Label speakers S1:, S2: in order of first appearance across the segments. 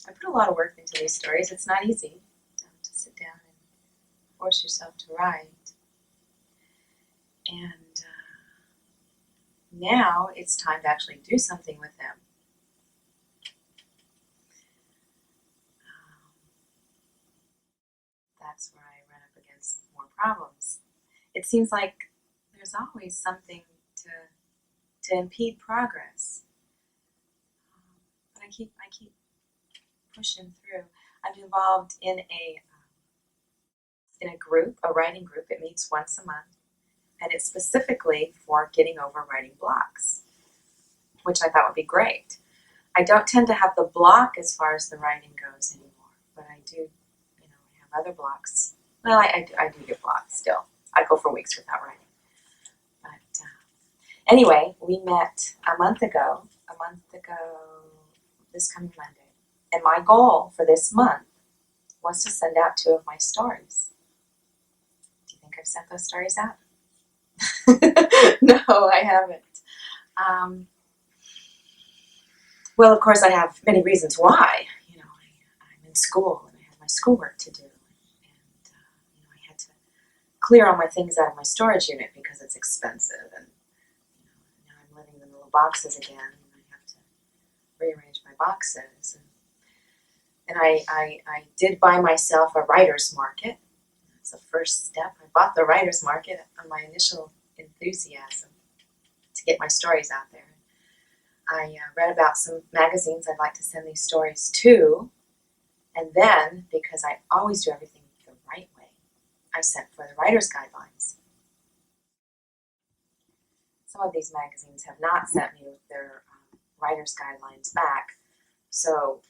S1: I put a lot of work into these stories. It's not easy to sit down and force yourself to write. And now it's time to actually do something with them. That's where I run up against more problems. It seems like there's always something to impede progress. But I keep pushing through. I'm involved in a group, a writing group. It meets once a month, and it's specifically for getting over writing blocks, which I thought would be great. I don't tend to have the block as far as the writing goes anymore, but I do, I have other blocks. Well, I do get blocks still. I go for weeks without writing. But anyway, we met a month ago, this coming Monday. And my goal for this month was to send out 2 of my stories. Do you think I've sent those stories out? No, I haven't. Well, of course, I have many reasons why. I'm in school and I have my schoolwork to do. And, I had to clear all my things out of my storage unit because it's expensive. And, now I'm living in little boxes again and I have to rearrange my boxes. And I did buy myself a writer's market. That's the first step. I bought the writer's market on my initial enthusiasm to get my stories out there. I read about some magazines I'd like to send these stories to, and then, because I always do everything the right way, I sent for the writer's guidelines. Some of these magazines have not sent me with their writer's guidelines back, so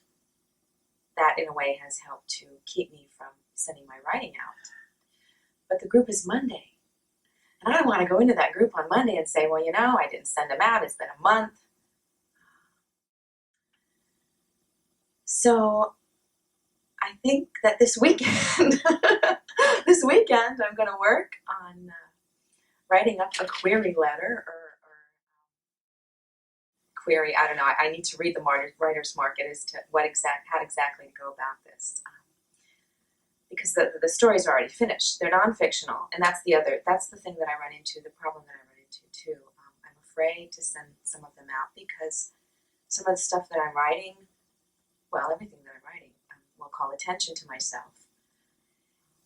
S1: that in a way has helped to keep me from sending my writing out. But the group is Monday. And I don't want to go into that group on Monday and say, well, I didn't send them out. It's been a month. So I think that this weekend, I'm going to work on writing up a query letter or query. I don't know. I need to read the writer's market as to how exactly to go about this. Because the stories are already finished. They're non-fictional, and that's the thing that I run into, the problem that I run into too. I'm afraid to send some of them out because some of the stuff that I'm writing, well, everything that I'm writing will call attention to myself.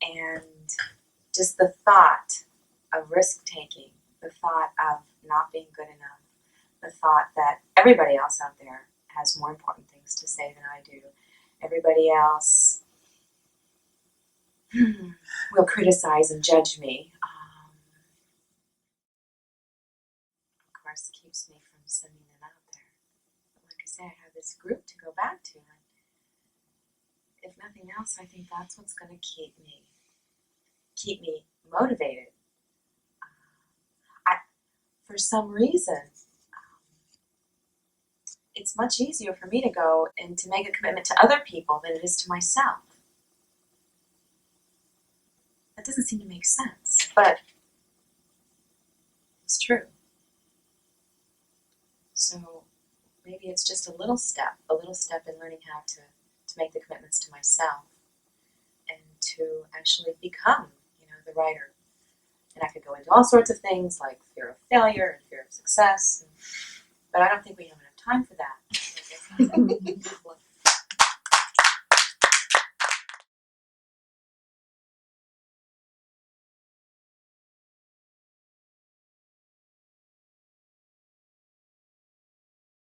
S1: And just the thought of risk-taking, the thought of not being good enough, the thought that everybody else out there has more important things to say than I do. Everybody else will criticize and judge me. Of course, keeps me from sending them out there. But like I say, I have this group to go back to. And if nothing else, I think that's what's going to keep me motivated. For some reason, it's much easier for me to go and to make a commitment to other people than it is to myself. That doesn't seem to make sense, but it's true. So maybe it's just a little step in learning how to make the commitments to myself and to actually become, the writer. And I could go into all sorts of things like fear of failure and fear of success, but I don't think we have enough time for that.